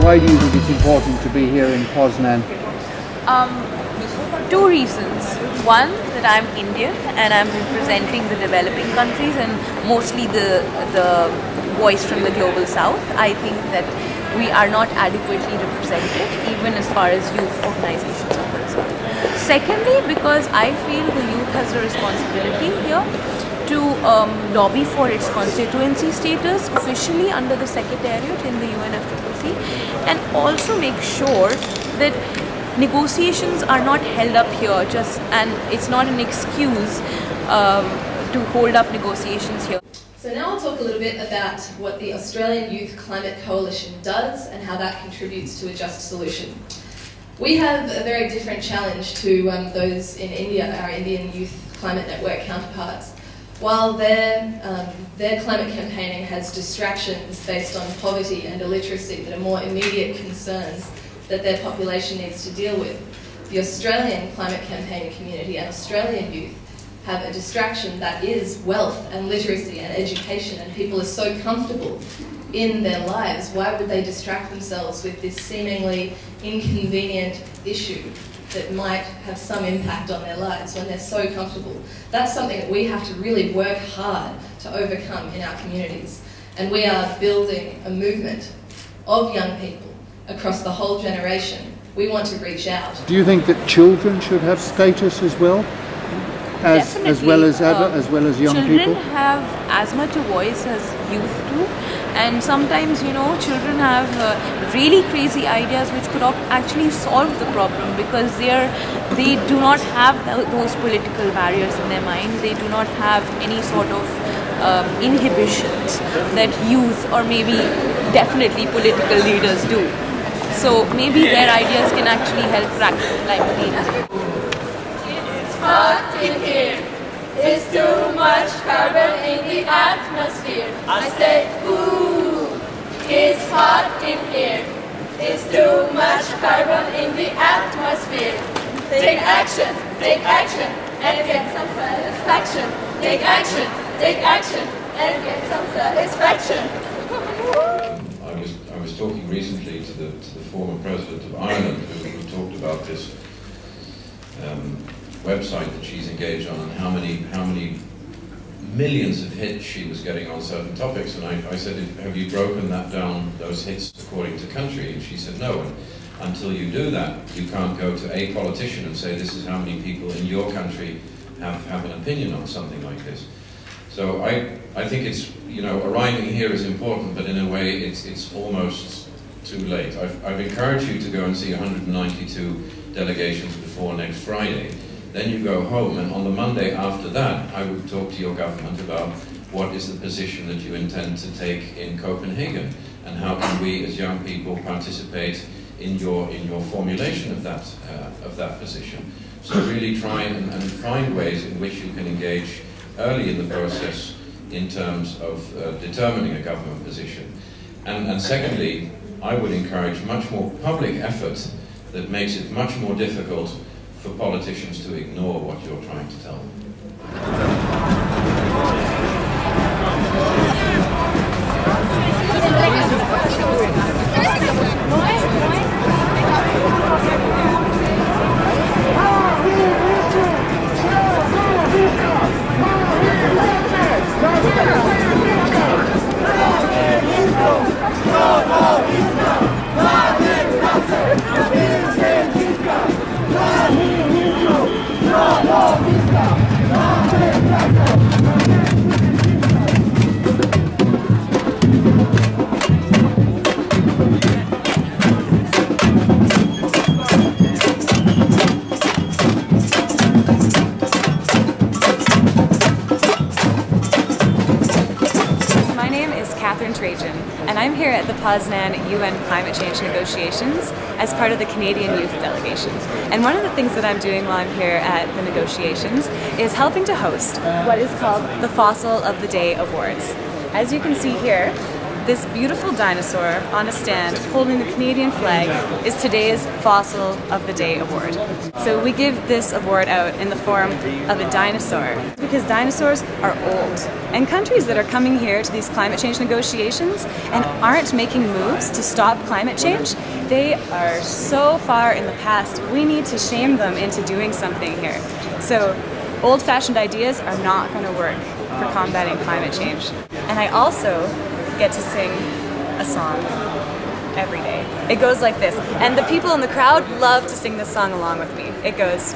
Why do you think it's important to be here in Poznan? Two reasons. One, that I'm Indian and I'm representing the developing countries and mostly the voice from the global south. I think that we are not adequately represented even as far as youth organizations are concerned. Secondly, because I feel the youth has a responsibility here to lobby for its constituency status officially under the Secretariat in the UNFCCC, and also make sure that negotiations are not held up here and it's not an excuse to hold up negotiations here. So now I'll talk a little bit about what the Australian Youth Climate Coalition does and how that contributes to a just solution. We have a very different challenge to those in India, our Indian Youth Climate Network counterparts. While their climate campaigning has distractions based on poverty and illiteracy that are more immediate concerns that their population needs to deal with, the Australian climate campaigning community and Australian youth have a distraction that is wealth and literacy and education, and people are so comfortable in their lives. Why would they distract themselves with this seemingly inconvenient issue that might have some impact on their lives when they're so comfortable? That's something that we have to really work hard to overcome in our communities. And we are building a movement of young people across the whole generation. We want to reach out. Do you think that children should have status as well? As well as young children people? Children have as much a voice as youth do, and sometimes, you know, children have really crazy ideas which could actually solve the problem, because they do not have those political barriers in their mind. They do not have any sort of inhibitions that youth or maybe definitely political leaders do. So maybe their ideas can actually help practical climate change. It's hot in here. It's too much carbon in the atmosphere. I say, ooh, it's hot in here. It's too much carbon in the atmosphere. Take action, and get some satisfaction. Take action, and get some satisfaction. I was talking recently to the former president of Ireland, who talked about this website that she's engaged on, and how many millions of hits she was getting on certain topics. And I said, have you broken that down, those hits according to country? And she said, no. And until you do that, you can't go to a politician and say, this is how many people in your country have an opinion on something like this. So I think it's, you know, arriving here is important, but in a way it's almost too late. I've encouraged you to go and see 192 delegations before next Friday. Then you go home, and on the Monday after that, I would talk to your government about what is the position that you intend to take in Copenhagen, and how can we as young people participate in your formulation of that position. So really try and find ways in which you can engage early in the process in terms of determining a government position. And secondly, I would encourage much more public effort that makes it much more difficult for politicians to ignore what you're trying to tell them. And I'm here at the Poznan UN climate change negotiations as part of the Canadian youth delegation. And one of the things that I'm doing while I'm here at the negotiations is helping to host what is called the Fossil of the Day Awards. As you can see here, this beautiful dinosaur on a stand holding the Canadian flag is today's Fossil of the Day award. So we give this award out in the form of a dinosaur because dinosaurs are old. And countries that are coming here to these climate change negotiations and aren't making moves to stop climate change, they are so far in the past. We need to shame them into doing something here. So old-fashioned ideas are not going to work for combating climate change. And I also get to sing a song every day. It goes like this, and the people in the crowd love to sing this song along with me. It goes,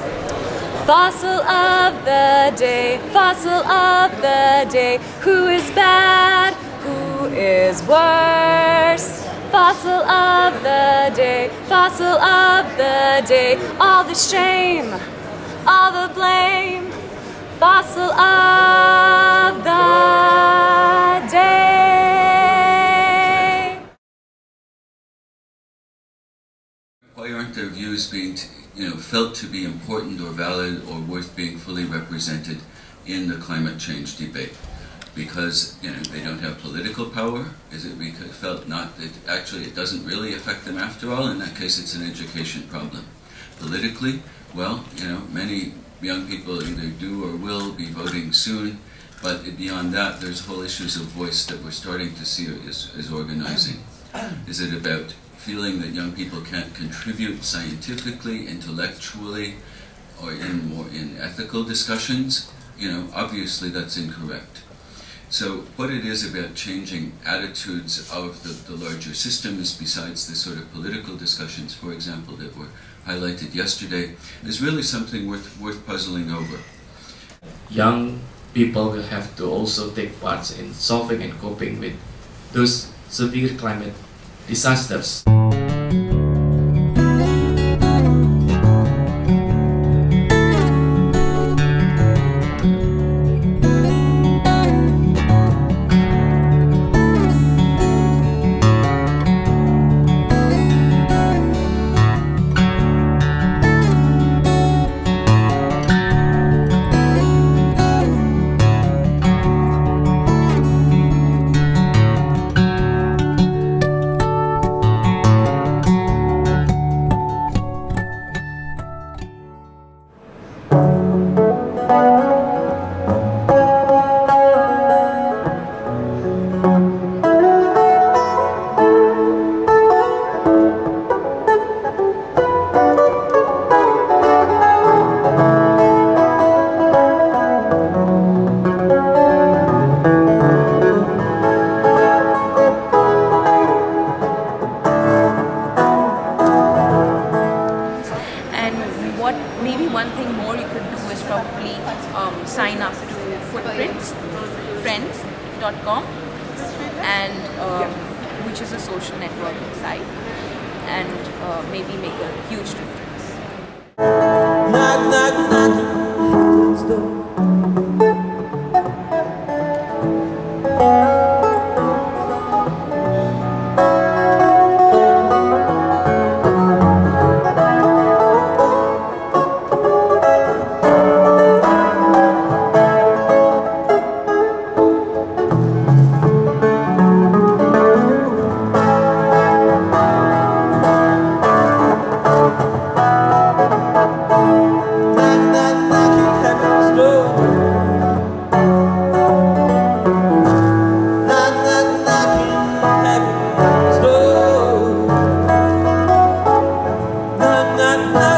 fossil of the day, fossil of the day, who is bad, who is worse? Fossil of the day, fossil of the day, all the shame, all the blame, fossil of the day. Why aren't their views being, felt to be important or valid or worth being fully represented in the climate change debate? Because they don't have political power? Is it because felt not that actually it doesn't really affect them after all? In that case, it's an education problem. Politically, well, many young people either do or will be voting soon, but beyond that, there's whole issues of voice that we're starting to see is organizing. Is it about feeling that young people can't contribute scientifically, intellectually, or in ethical discussions? Obviously that's incorrect. So what it is about changing attitudes of the larger system is, besides the sort of political discussions, for example, that were highlighted yesterday, is really something worth puzzling over. Young people will have to also take part in solving and coping with those severe climate disasters. Maybe one thing more you could do is probably sign up to footprints.friends.com, and which is a social networking site, and maybe make a huge difference. Knock, knock, knock, who's the knock, knock.